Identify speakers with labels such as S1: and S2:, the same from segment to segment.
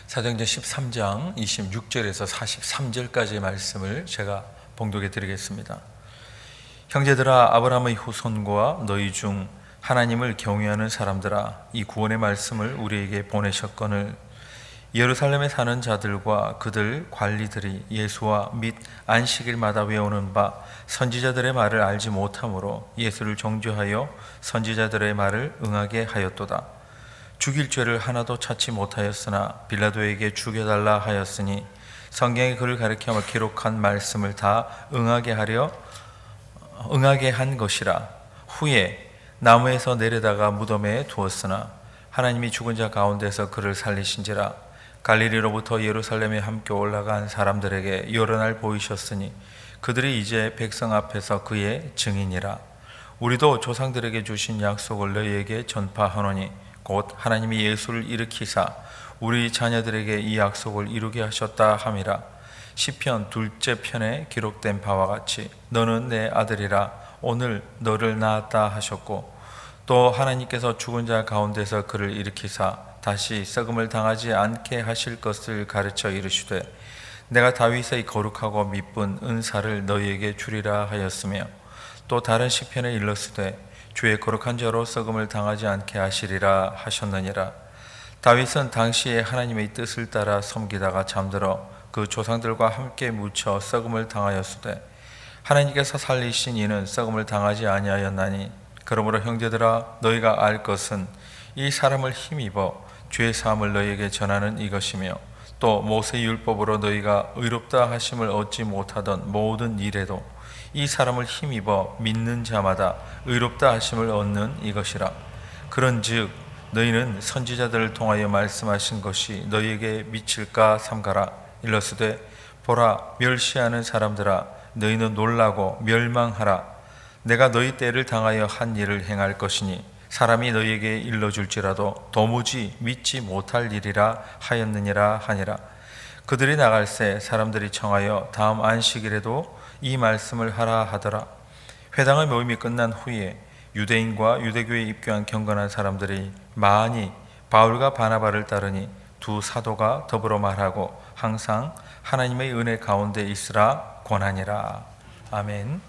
S1: 사도행전 13장 26절에서 43절까지의 말씀을 제가 봉독해 드리겠습니다. 형제들아, 아브라함의 후손과 너희 중 하나님을 경외하는 사람들아, 이 구원의 말씀을 우리에게 보내셨거늘 예루살렘에 사는 자들과 그들 관리들이 예수와 및 안식일마다 외우는 바 선지자들의 말을 알지 못하므로 예수를 정죄하여 선지자들의 말을 응하게 하였도다. 죽일 죄를 하나도 찾지 못하였으나 빌라도에게 죽여달라 하였으니 성경에 그를 가리켜 기록한 말씀을 다 응하게 한 것이라. 후에 나무에서 내려다가 무덤에 두었으나 하나님이 죽은 자 가운데서 그를 살리신지라. 갈릴리로부터 예루살렘에 함께 올라간 사람들에게 여러 날 보이셨으니 그들이 이제 백성 앞에서 그의 증인이라. 우리도 조상들에게 주신 약속을 너희에게 전파하노니 곧 하나님이 예수를 일으키사 우리 자녀들에게 이 약속을 이루게 하셨다 함이라. 시편 2째 편에 기록된 바와 같이 너는 내 아들이라 오늘 너를 낳았다 하셨고, 또 하나님께서 죽은 자 가운데서 그를 일으키사 다시 썩음을 당하지 않게 하실 것을 가르쳐 이르시되 내가 다윗의 거룩하고 미쁜 은사를 너희에게 주리라 하였으며, 또 다른 시편에 일렀으되 주의 거룩한 자로 썩음을 당하지 않게 하시리라 하셨느니라. 다윗은 당시에 하나님의 뜻을 따라 섬기다가 잠들어 그 조상들과 함께 묻혀 썩음을 당하였으되 하나님께서 살리신 이는 썩음을 당하지 아니하였나니, 그러므로 형제들아, 너희가 알 것은 이 사람을 힘입어 죄 사함을 너희에게 전하는 이것이며, 또 모세 율법으로 너희가 의롭다 하심을 얻지 못하던 모든 일에도 이 사람을 힘입어 믿는 자마다 의롭다 하심을 얻는 이것이라. 그런즉 너희는 선지자들을 통하여 말씀하신 것이 너희에게 미칠까 삼가라. 일러스되 보라, 멸시하는 사람들아, 너희는 놀라고 멸망하라. 내가 너희 때를 당하여 한 일을 행할 것이니 사람이 너희에게 일러줄지라도 도무지 믿지 못할 일이라 하였느니라 하니라. 그들이 나갈새 사람들이 청하여 다음 안식일에도 이 말씀을 하라 하더라. 회당의 모임이 끝난 후에 유대인과 유대교에 입교한 경건한 사람들이 많이 바울과 바나바를 따르니 두 사도가 더불어 말하고 항상 하나님의 은혜 가운데 있으라 권하니라. 아멘.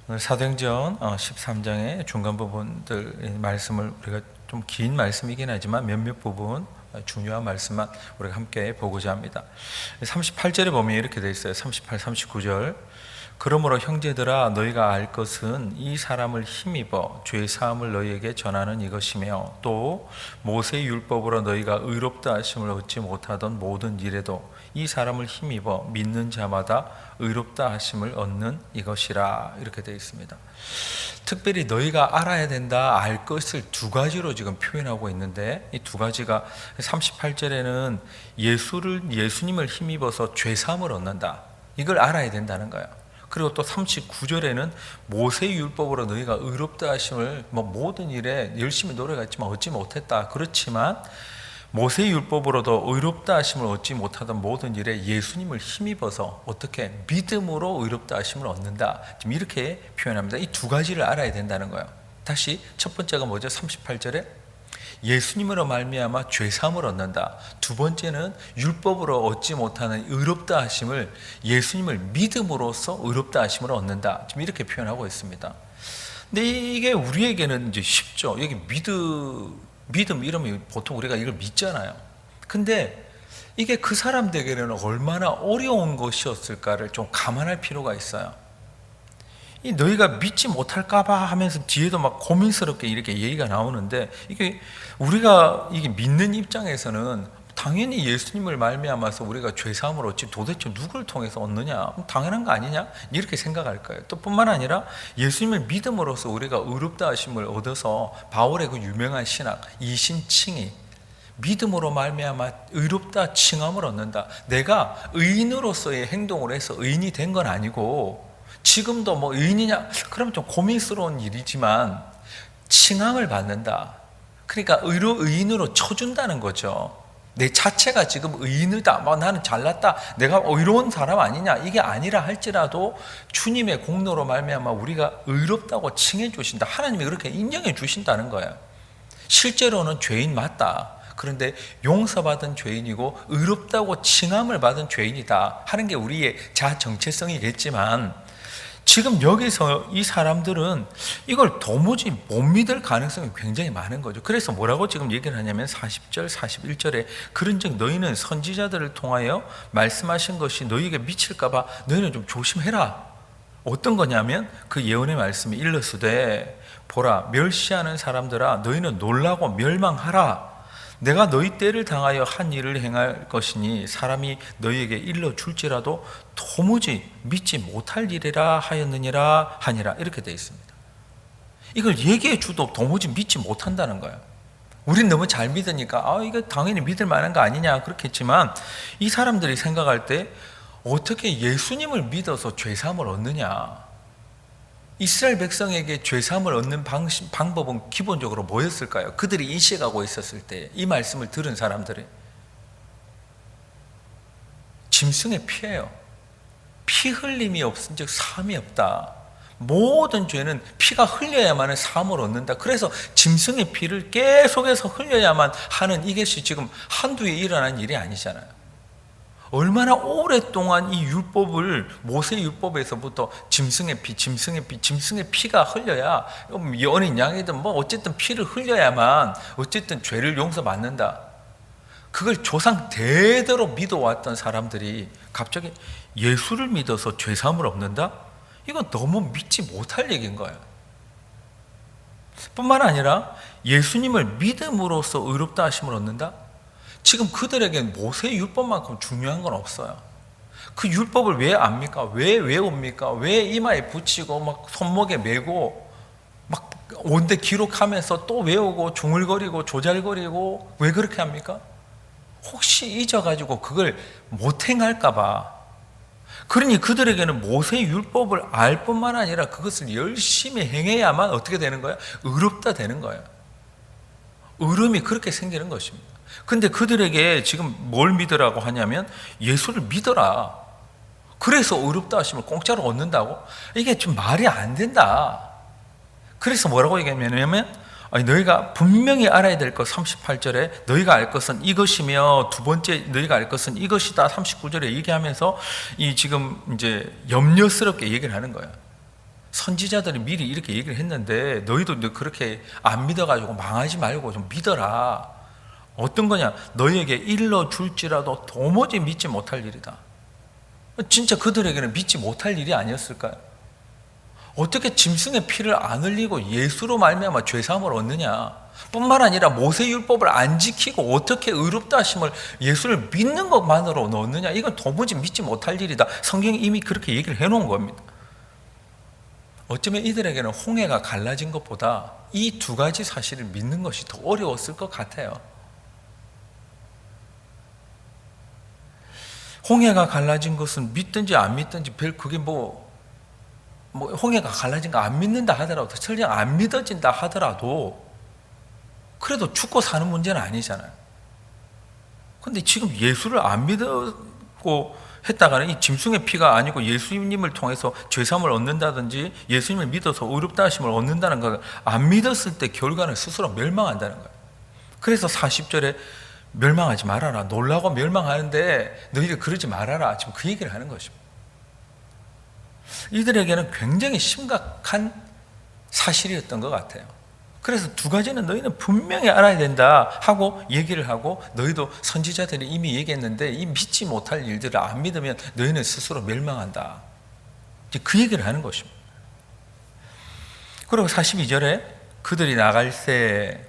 S1: 오늘 사도행전 13장의 중간 부분들 말씀을 우리가 좀 긴 말씀이긴 하지만 몇몇 부분 중요한 말씀만 우리가 함께 보고자 합니다. 38절에 보면 이렇게 되어 있어요. 38, 39절. 그러므로 형제들아, 너희가 알 것은 이 사람을 힘입어 죄 사함을 너희에게 전하는 이것이며, 또 모세 율법으로 너희가 의롭다 하심을 얻지 못하던 모든 일에도 이 사람을 힘입어 믿는 자마다 의롭다 하심을 얻는 이것이라. 이렇게 되어 있습니다. 특별히 너희가 알아야 된다, 알 것을 두 가지로 지금 표현하고 있는데, 이 두 가지가 38절에는 예수님을 힘입어서 죄 사함을 얻는다, 이걸 알아야 된다는 거예요. 그리고 또 39절에는 모세 율법으로 너희가 의롭다 하심을 모든 일에 열심히 노력했지만 얻지 못했다. 그렇지만 모세 율법으로도 의롭다 하심을 얻지 못하던 모든 일에 예수님을 힘입어서 어떻게 믿음으로 의롭다 하심을 얻는다. 지금 이렇게 표현합니다. 이 두 가지를 알아야 된다는 거예요. 다시 첫 번째가 뭐죠? 38절에 예수님으로 말미암아 죄 사함을 얻는다. 두 번째는 율법으로 얻지 못하는 의롭다 하심을 예수님을 믿음으로써 의롭다 하심을 얻는다. 지금 이렇게 표현하고 있습니다. 근데 이게 우리에게는 이제 쉽죠. 여기 믿음 이러면 보통 우리가 이걸 믿잖아요. 근데 이게 그 사람들에게는 얼마나 어려운 것이었을까를 좀 감안할 필요가 있어요. 이 너희가 믿지 못할까봐 하면서 뒤에도 막 고민스럽게 이렇게 얘기가 나오는데, 이게 우리가 이게 믿는 입장에서는 당연히 예수님을 말미암아서 우리가 죄사함을 얻지 도대체 누구를 통해서 얻느냐, 당연한 거 아니냐, 이렇게 생각할 거예요. 또 뿐만 아니라 예수님을 믿음으로써 우리가 의롭다 하심을 얻어서 바울의 그 유명한 신학 이신칭의 믿음으로 말미암아 의롭다 칭함을 얻는다. 내가 의인으로서의 행동을 해서 의인이 된 건 아니고, 지금도 의인이냐? 그러면 좀 고민스러운 일이지만 칭함을 받는다. 그러니까 의인으로 쳐준다는 거죠. 내 자체가 지금 의인이다, 나는 잘났다, 내가 의로운 사람 아니냐, 이게 아니라 할지라도 주님의 공로로 말미암아 우리가 의롭다고 칭해 주신다. 하나님이 그렇게 인정해 주신다는 거예요. 실제로는 죄인 맞다. 그런데 용서받은 죄인이고 의롭다고 칭함을 받은 죄인이다 하는 게 우리의 자정체성이겠지만, 지금 여기서 이 사람들은 이걸 도무지 못 믿을 가능성이 굉장히 많은 거죠. 그래서 뭐라고 지금 얘기를 하냐면 40절, 41절에 그런즉 너희는 선지자들을 통하여 말씀하신 것이 너희에게 미칠까 봐 너희는 좀 조심해라. 어떤 거냐면 그 예언의 말씀이 일러스되 보라 멸시하는 사람들아 너희는 놀라고 멸망하라. 내가 너희 때를 당하여 한 일을 행할 것이니 사람이 너희에게 일러줄지라도 도무지 믿지 못할 일이라 하였느니라 하니라. 이렇게 되어 있습니다. 이걸 얘기해 주도 도무지 믿지 못한다는 거예요. 우린 너무 잘 믿으니까 이거 당연히 믿을 만한 거 아니냐 그렇겠지만, 이 사람들이 생각할 때 어떻게 예수님을 믿어서 죄사함을 얻느냐, 이스라엘 백성에게 죄사함을 얻는 방법은 기본적으로 뭐였을까요? 그들이 인식하고 있었을 때 이 말씀을 들은 사람들이 짐승의 피예요. 피 흘림이 없은 즉 사함이 없다. 모든 죄는 피가 흘려야만 사함을 얻는다. 그래서 짐승의 피를 계속해서 흘려야만 하는 이것이 지금 한두 해 일어난 일이 아니잖아요. 얼마나 오랫동안 이 율법을, 모세 율법에서부터 짐승의 피가 흘려야, 연인 양이든 뭐 어쨌든 피를 흘려야만 어쨌든 죄를 용서받는다. 그걸 조상 대대로 믿어왔던 사람들이 갑자기 예수를 믿어서 죄사함을 얻는다? 이건 너무 믿지 못할 얘기인 거예요. 뿐만 아니라 예수님을 믿음으로써 의롭다 하심을 얻는다? 지금 그들에겐 모세 율법만큼 중요한 건 없어요. 그 율법을 왜 압니까? 왜 외웁니까? 왜 이마에 붙이고 막 손목에 메고 막 온데 기록하면서 또 외우고 중얼거리고 조잘거리고 왜 그렇게 합니까? 혹시 잊어가지고 그걸 못 행할까 봐. 그러니 그들에게는 모세 율법을 알 뿐만 아니라 그것을 열심히 행해야만 어떻게 되는 거예요? 의롭다 되는 거예요. 의로움이 그렇게 생기는 것입니다. 근데 그들에게 지금 뭘 믿으라고 하냐면 예수를 믿어라. 그래서 의롭다 하심을 공짜로 얻는다고? 이게 좀 말이 안 된다. 그래서 뭐라고 얘기하냐면 너희가 분명히 알아야 될 것 38절에 너희가 알 것은 이것이며 두 번째 너희가 알 것은 이것이다 39절에 얘기하면서 이 지금 이제 염려스럽게 얘기를 하는 거예요. 선지자들이 미리 이렇게 얘기를 했는데 너희도 그렇게 안 믿어가지고 망하지 말고 좀 믿어라. 어떤 거냐? 너희에게 일러줄지라도 도무지 믿지 못할 일이다. 진짜 그들에게는 믿지 못할 일이 아니었을까요? 어떻게 짐승의 피를 안 흘리고 예수로 말미암아 죄사함을 얻느냐? 뿐만 아니라 모세 율법을 안 지키고 어떻게 의롭다 하심을 예수를 믿는 것만으로 얻느냐? 이건 도무지 믿지 못할 일이다. 성경이 이미 그렇게 얘기를 해놓은 겁니다. 어쩌면 이들에게는 홍해가 갈라진 것보다 이 두 가지 사실을 믿는 것이 더 어려웠을 것 같아요. 홍해가 갈라진 것은 믿든지 안 믿든지 그게 뭐 홍해가 갈라진 거 안 믿는다 하더라도, 설령 안 믿어진다 하더라도 그래도 죽고 사는 문제는 아니잖아요. 근데 지금 예수를 안 믿고 했다가는 이 짐승의 피가 아니고 예수님을 통해서 죄사함을 얻는다든지 예수님을 믿어서 의롭다 하심을 얻는다는 걸 안 믿었을 때 결과는 스스로 멸망한다는 거예요. 그래서 40절에 멸망하지 말아라. 놀라고 멸망하는데 너희들 그러지 말아라. 지금 그 얘기를 하는 것입니다. 이들에게는 굉장히 심각한 사실이었던 것 같아요. 그래서 두 가지는 너희는 분명히 알아야 된다 하고 얘기를 하고, 너희도 선지자들이 이미 얘기했는데 이 믿지 못할 일들을 안 믿으면 너희는 스스로 멸망한다. 그 얘기를 하는 것입니다. 그리고 42절에 그들이 나갈 때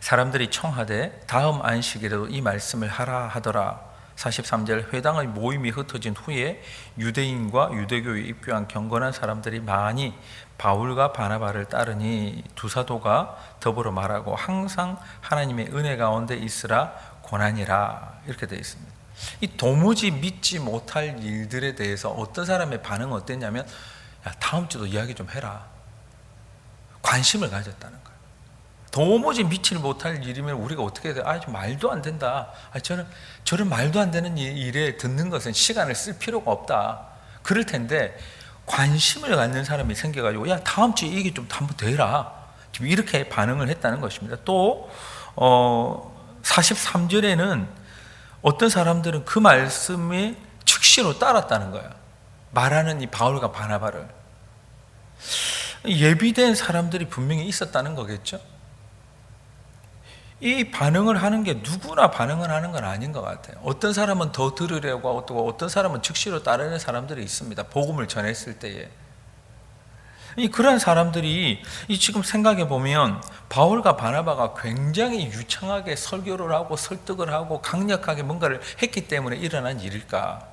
S1: 사람들이 청하되 다음 안식일에도 이 말씀을 하라 하더라. 43절 회당의 모임이 흩어진 후에 유대인과 유대교에 입교한 경건한 사람들이 많이 바울과 바나바를 따르니 두 사도가 더불어 말하고 항상 하나님의 은혜 가운데 있으라 고난이라. 이렇게 되어 있습니다. 이 도무지 믿지 못할 일들에 대해서 어떤 사람의 반응은 어땠냐면, 야, 다음 주도 이야기 좀 해라. 관심을 가졌다는 거예요. 도무지 믿지 못할 일이면 우리가 어떻게 해야 돼? 좀 말도 안 된다. 저런 말도 안 되는 일에 듣는 것은 시간을 쓸 필요가 없다. 그럴 텐데 관심을 갖는 사람이 생겨가지고, 야, 다음 주에 이게 좀 한번 더 해라. 지금 이렇게 반응을 했다는 것입니다. 또 43절에는 어떤 사람들은 그 말씀에 즉시로 따랐다는 거야. 말하는 이 바울과 바나바를. 예비된 사람들이 분명히 있었다는 거겠죠. 이 반응을 하는 게 누구나 반응을 하는 건 아닌 것 같아요. 어떤 사람은 더 들으려고 하고 어떤 사람은 즉시로 따르는 사람들이 있습니다. 복음을 전했을 때에. 그런 사람들이 지금 생각해 보면 바울과 바나바가 굉장히 유창하게 설교를 하고 설득을 하고 강력하게 뭔가를 했기 때문에 일어난 일일까?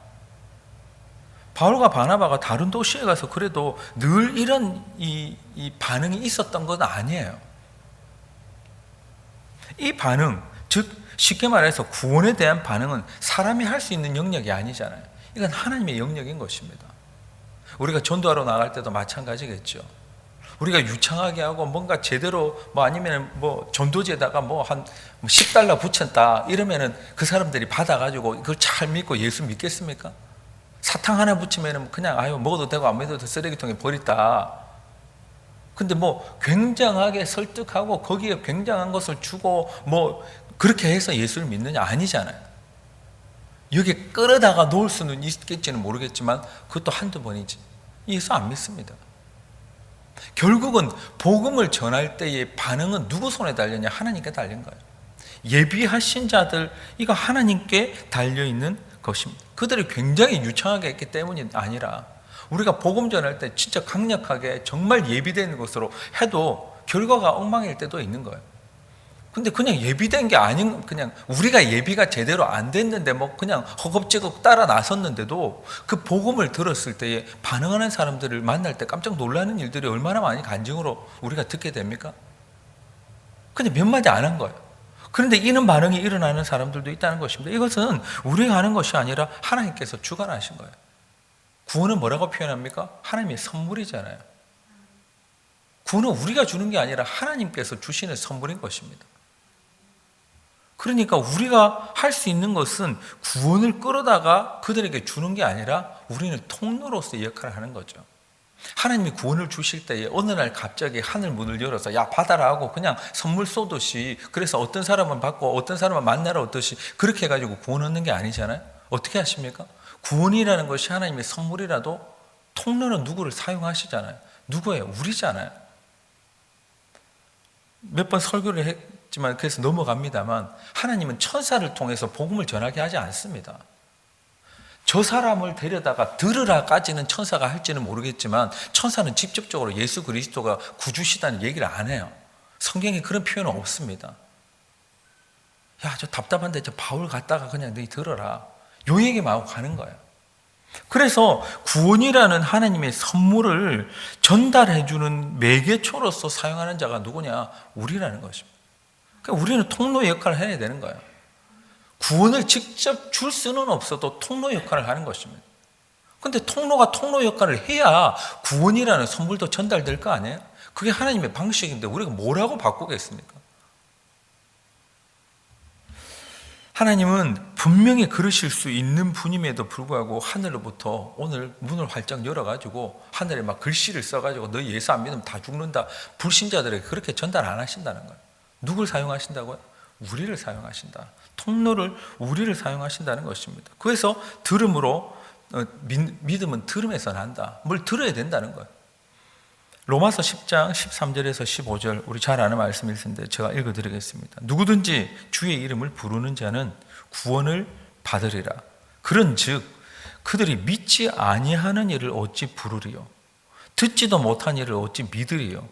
S1: 바울과 바나바가 다른 도시에 가서 그래도 늘 이런 이 반응이 있었던 건 아니에요. 이 반응, 즉 쉽게 말해서 구원에 대한 반응은 사람이 할 수 있는 영역이 아니잖아요. 이건 하나님의 영역인 것입니다. 우리가 전도하러 나갈 때도 마찬가지겠죠. 우리가 유창하게 하고 뭔가 제대로 아니면 전도지에다가 한 $10 붙였다 이러면은 그 사람들이 받아가지고 그걸 잘 믿고 예수 믿겠습니까? 사탕 하나 붙이면은 그냥 먹어도 되고 안 먹어도 쓰레기통에 버렸다. 근데 굉장하게 설득하고 거기에 굉장한 것을 주고 그렇게 해서 예수를 믿느냐? 아니잖아요. 여기 끌어다가 놓을 수는 있겠지는 모르겠지만 그것도 한두 번이지. 예수 안 믿습니다. 결국은 복음을 전할 때의 반응은 누구 손에 달렸냐? 하나님께 달린 거예요. 예비하신 자들, 이거 하나님께 달려있는 것입니다. 그들이 굉장히 유창하게 했기 때문이 아니라 우리가 복음 전할 때 진짜 강력하게 정말 예비된 것으로 해도 결과가 엉망일 때도 있는 거예요. 근데 그냥 예비된 게 아닌, 그냥 우리가 예비가 제대로 안 됐는데 그냥 허겁지겁 따라 나섰는데도 그 복음을 들었을 때에 반응하는 사람들을 만날 때 깜짝 놀라는 일들이 얼마나 많이 간증으로 우리가 듣게 됩니까? 근데 몇 마디 안 한 거예요. 그런데 이런 반응이 일어나는 사람들도 있다는 것입니다. 이것은 우리가 하는 것이 아니라 하나님께서 주관하신 거예요. 구원은 뭐라고 표현합니까? 하나님의 선물이잖아요. 구원은 우리가 주는 게 아니라 하나님께서 주시는 선물인 것입니다. 그러니까 우리가 할 수 있는 것은 구원을 끌어다가 그들에게 주는 게 아니라 우리는 통로로서의 역할을 하는 거죠. 하나님이 구원을 주실 때에 어느 날 갑자기 하늘 문을 열어서 야 받아라 하고 그냥 선물 쏘듯이, 그래서 어떤 사람은 받고 어떤 사람은 만나러 오듯이 그렇게 해가지고 구원 얻는 게 아니잖아요. 어떻게 하십니까? 구원이라는 것이 하나님의 선물이라도 통로는 누구를 사용하시잖아요. 누구예요? 우리잖아요. 몇 번 설교를 했지만 그래서 넘어갑니다만 하나님은 천사를 통해서 복음을 전하게 하지 않습니다. 저 사람을 데려다가 들으라까지는 천사가 할지는 모르겠지만 천사는 직접적으로 예수 그리스도가 구주시다는 얘기를 안 해요. 성경에 그런 표현은 없습니다. 야, 저 답답한데 저 바울 갔다가 그냥 너희 들어라. 요 얘기만 하고 가는 거예요. 그래서 구원이라는 하나님의 선물을 전달해주는 매개초로서 사용하는 자가 누구냐? 우리라는 것입니다. 그러니까 우리는 통로 역할을 해야 되는 거예요. 구원을 직접 줄 수는 없어도 통로 역할을 하는 것입니다. 그런데 통로가 통로 역할을 해야 구원이라는 선물도 전달될 거 아니에요? 그게 하나님의 방식인데 우리가 뭐라고 바꾸겠습니까? 하나님은 분명히 그러실 수 있는 분임에도 불구하고 하늘로부터 오늘 문을 활짝 열어가지고 하늘에 막 글씨를 써가지고 너 예수 안 믿으면 다 죽는다, 불신자들에게 그렇게 전달 안 하신다는 거예요. 누굴 사용하신다고요? 우리를 사용하신다. 통로를 우리를 사용하신다는 것입니다. 그래서 들음으로 믿음은 들음에서 난다. 뭘 들어야 된다는 거예요. 로마서 10장 13절에서 15절 우리 잘 아는 말씀일 텐데 제가 읽어드리겠습니다. 누구든지 주의 이름을 부르는 자는 구원을 받으리라. 그런즉 그들이 믿지 아니하는 일을 어찌 부르리요? 듣지도 못한 일을 어찌 믿으리요?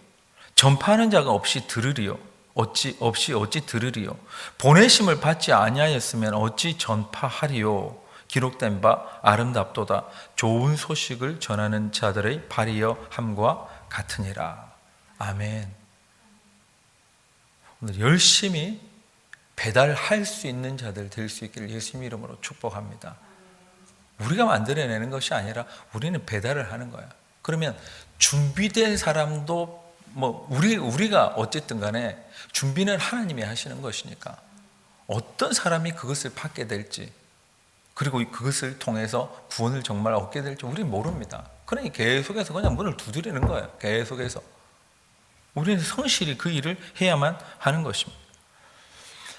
S1: 전파하는 자가 없이 들으리요? 어찌 들으리요? 보내심을 받지 아니하였으면 어찌 전파하리요? 기록된 바 아름답도다. 좋은 소식을 전하는 자들의 발이여 함과 같으니라. 아멘. 오늘 열심히 배달할 수 있는 자들 될 수 있기를 예수님 이름으로 축복합니다. 우리가 만들어내는 것이 아니라 우리는 배달을 하는 거야. 그러면 준비된 사람도 우리가 어쨌든 간에 준비는 하나님이 하시는 것이니까 어떤 사람이 그것을 받게 될지, 그리고 그것을 통해서 구원을 정말 얻게 될지 우리는 모릅니다. 그러니 계속해서 그냥 문을 두드리는 거예요. 계속해서 우리는 성실히 그 일을 해야만 하는 것입니다.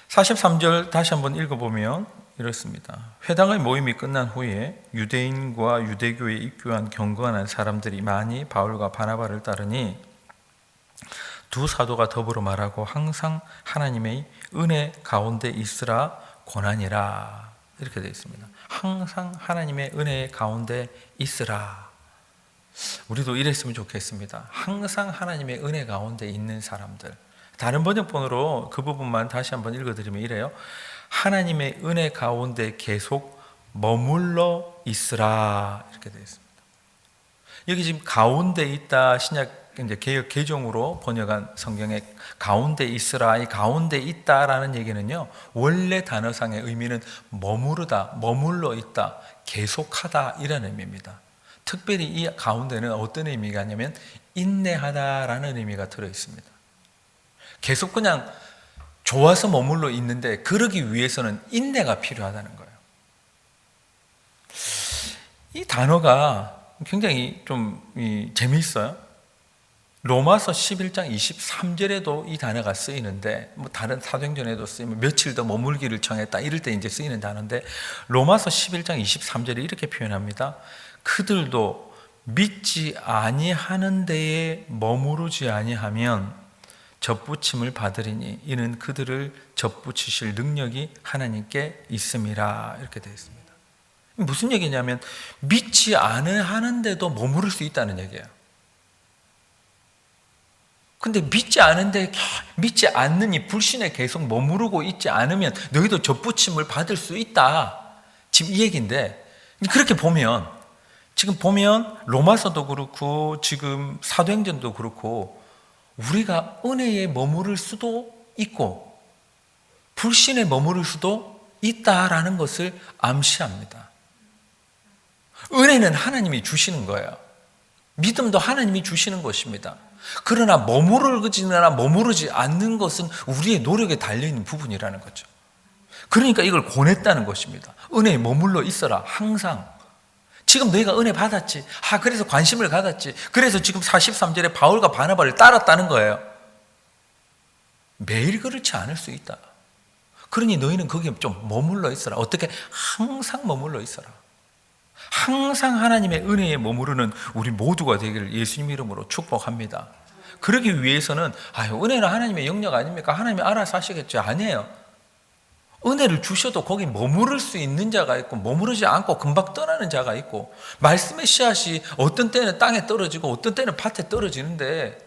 S1: 43절 다시 한번 읽어보면 이렇습니다. 회당의 모임이 끝난 후에 유대인과 유대교에 입교한 경건한 사람들이 많이 바울과 바나바를 따르니 두 사도가 더불어 말하고 항상 하나님의 은혜 가운데 있으라 고난이라, 이렇게 되어 있습니다. 항상 하나님의 은혜 가운데 있으라. 우리도 이랬으면 좋겠습니다. 항상 하나님의 은혜 가운데 있는 사람들. 다른 번역본으로 그 부분만 다시 한번 읽어드리면 이래요. 하나님의 은혜 가운데 계속 머물러 있으라, 이렇게 되어 있습니다. 여기 지금 가운데 있다, 신약 이제 개역 개정으로 번역한 성경에 가운데 있으라, 이 가운데 있다라는 얘기는요, 원래 단어상의 의미는 머무르다, 머물러 있다, 계속하다 이런 의미입니다. 특별히 이 가운데는 어떤 의미가 있냐면 인내하다라는 의미가 들어 있습니다. 계속 그냥 좋아서 머물러 있는데 그러기 위해서는 인내가 필요하다는 거예요. 이 단어가 굉장히 좀 재미있어요. 로마서 11장 23절에도 이 단어가 쓰이는데, 뭐 다른 사도행전에도 쓰이면 며칠 더 머물기를 청했다 이럴 때 이제 쓰이는 단어인데, 로마서 11장 23절에 이렇게 표현합니다. 그들도 믿지 아니하는 데에 머무르지 아니하면 접붙임을 받으리니 이는 그들을 접붙이실 능력이 하나님께 있음이라, 이렇게 되어 있습니다. 무슨 얘기냐면 믿지 않으하는데도 머무를 수 있다는 얘기예요. 근데 믿지 않는 이 불신에 계속 머무르고 있지 않으면 너희도 접붙임을 받을 수 있다, 지금 이 얘기인데, 그렇게 보면 지금 보면 로마서도 그렇고 지금 사도행전도 그렇고 우리가 은혜에 머무를 수도 있고 불신에 머무를 수도 있다라는 것을 암시합니다. 은혜는 하나님이 주시는 거예요. 믿음도 하나님이 주시는 것입니다. 그러나 머무르거나 머무르지 않는 것은 우리의 노력에 달려있는 부분이라는 거죠. 그러니까 이걸 권했다는 것입니다. 은혜에 머물러 있어라, 항상. 지금 너희가 은혜 받았지. 그래서 관심을 가졌지. 그래서 지금 43절에 바울과 바나바를 따랐다는 거예요. 매일 그렇지 않을 수 있다. 그러니 너희는 거기에 좀 머물러 있어라. 어떻게? 항상 머물러 있어라. 항상 하나님의 은혜에 머무르는 우리 모두가 되기를 예수님 이름으로 축복합니다. 그러기 위해서는 은혜는 하나님의 영역 아닙니까? 하나님이 알아서 하시겠죠. 아니에요. 은혜를 주셔도 거기 머무를 수 있는 자가 있고 머무르지 않고 금방 떠나는 자가 있고, 말씀의 씨앗이 어떤 때는 땅에 떨어지고 어떤 때는 밭에 떨어지는데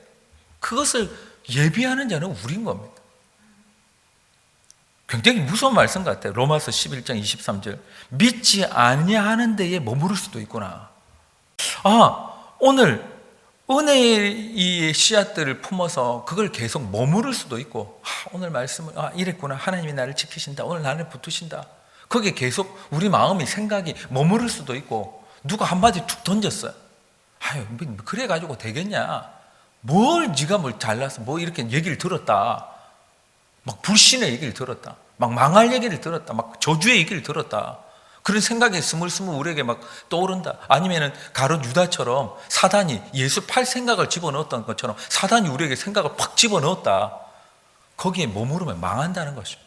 S1: 그것을 예비하는 자는 우리인 겁니다. 굉장히 무서운 말씀 같아요. 로마서 11장 23절. 믿지 아니하는 데에 머무를 수도 있구나. 오늘 은혜의 이 씨앗들을 품어서 그걸 계속 머무를 수도 있고, 오늘 말씀은 이랬구나, 하나님이 나를 지키신다, 오늘 나를 붙으신다, 거기에 계속 우리 마음이 생각이 머무를 수도 있고, 누가 한마디 툭 던졌어요. 그래가지고 되겠냐, 네가 뭘 잘나서 뭐 이렇게 얘기를 들었다, 막 불신의 얘기를 들었다, 막 망할 얘기를 들었다, 막 저주의 얘기를 들었다, 그런 생각이 스물스물 우리에게 막 떠오른다. 아니면은 가룟 유다처럼 사단이 예수 팔 생각을 집어넣었던 것처럼 사단이 우리에게 생각을 팍 집어넣었다. 거기에 머무르면 망한다는 것입니다.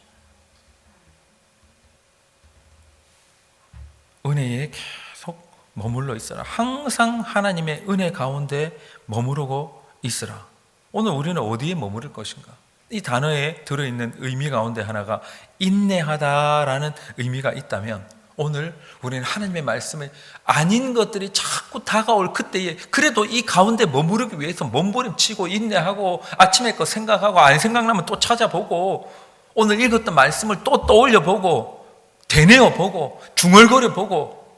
S1: 은혜에 계속 머물러 있어라. 항상 하나님의 은혜 가운데 머무르고 있으라. 오늘 우리는 어디에 머무를 것인가? 이 단어에 들어있는 의미 가운데 하나가 인내하다라는 의미가 있다면, 오늘 우리는 하나님의 말씀을 아닌 것들이 자꾸 다가올 그때에 그래도 이 가운데 머무르기 위해서 몸부림치고 인내하고, 아침에 거 생각하고 안 생각나면 또 찾아보고, 오늘 읽었던 말씀을 또 떠올려보고 되뇌어보고 중얼거려보고,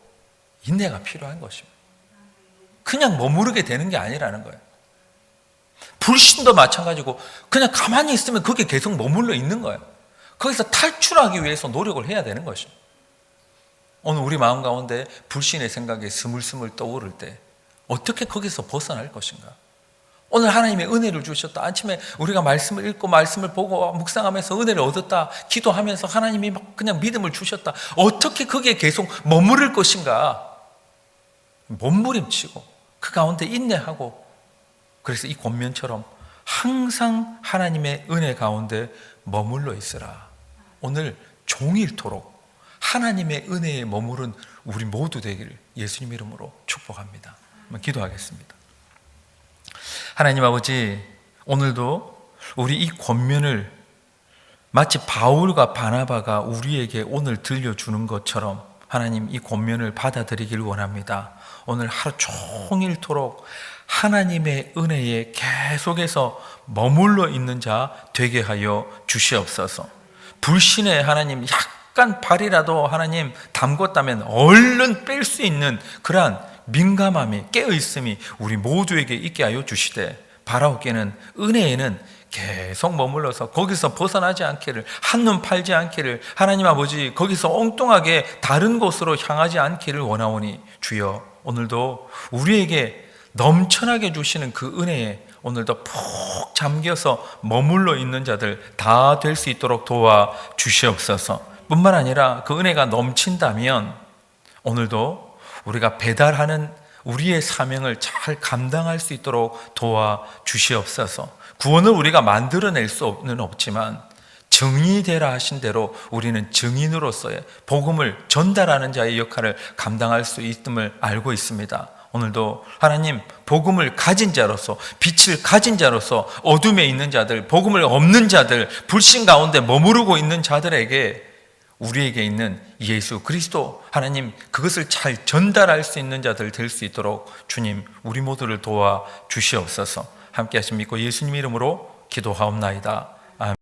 S1: 인내가 필요한 것입니다. 그냥 머무르게 되는 게 아니라는 거예요. 불신도 마찬가지고 그냥 가만히 있으면 거기에 계속 머물러 있는 거예요. 거기서 탈출하기 위해서 노력을 해야 되는 것입니다. 오늘 우리 마음 가운데 불신의 생각이 스물스물 떠오를 때 어떻게 거기서 벗어날 것인가? 오늘 하나님의 은혜를 주셨다. 아침에 우리가 말씀을 읽고 말씀을 보고 묵상하면서 은혜를 얻었다. 기도하면서 하나님이 막 그냥 믿음을 주셨다. 어떻게 거기에 계속 머무를 것인가? 몸부림치고 그 가운데 인내하고, 그래서 이 권면처럼 항상 하나님의 은혜 가운데 머물러 있으라. 오늘 종일토록 하나님의 은혜에 머무른 우리 모두 되기를 예수님 이름으로 축복합니다. 한번 기도하겠습니다. 하나님 아버지, 오늘도 우리 이 권면을 마치 바울과 바나바가 우리에게 오늘 들려주는 것처럼 하나님 이 권면을 받아들이길 원합니다. 오늘 하루 종일토록 하나님의 은혜에 계속해서 머물러 있는 자 되게 하여 주시옵소서. 불신에 하나님 약간 발이라도 하나님 담궜다면 얼른 뺄 수 있는 그러한 민감함이 깨어있음이 우리 모두에게 있게 하여 주시되, 바라옵기는 은혜에는 계속 머물러서 거기서 벗어나지 않기를, 한눈 팔지 않기를, 하나님 아버지 거기서 엉뚱하게 다른 곳으로 향하지 않기를 원하오니 주여, 오늘도 우리에게 넘쳐나게 주시는 그 은혜에 오늘도 푹 잠겨서 머물러 있는 자들 다 될 수 있도록 도와 주시옵소서. 뿐만 아니라 그 은혜가 넘친다면 오늘도 우리가 배달하는 우리의 사명을 잘 감당할 수 있도록 도와 주시옵소서. 구원을 우리가 만들어낼 수는 없지만 증인되라 하신 대로 우리는 증인으로서의 복음을 전달하는 자의 역할을 감당할 수 있음을 알고 있습니다. 오늘도 하나님, 복음을 가진 자로서, 빛을 가진 자로서 어둠에 있는 자들, 복음을 없는 자들, 불신 가운데 머무르고 있는 자들에게 우리에게 있는 예수 그리스도, 하나님 그것을 잘 전달할 수 있는 자들 될 수 있도록 주님 우리 모두를 도와 주시옵소서. 함께 하심 믿고 예수님 이름으로 기도하옵나이다.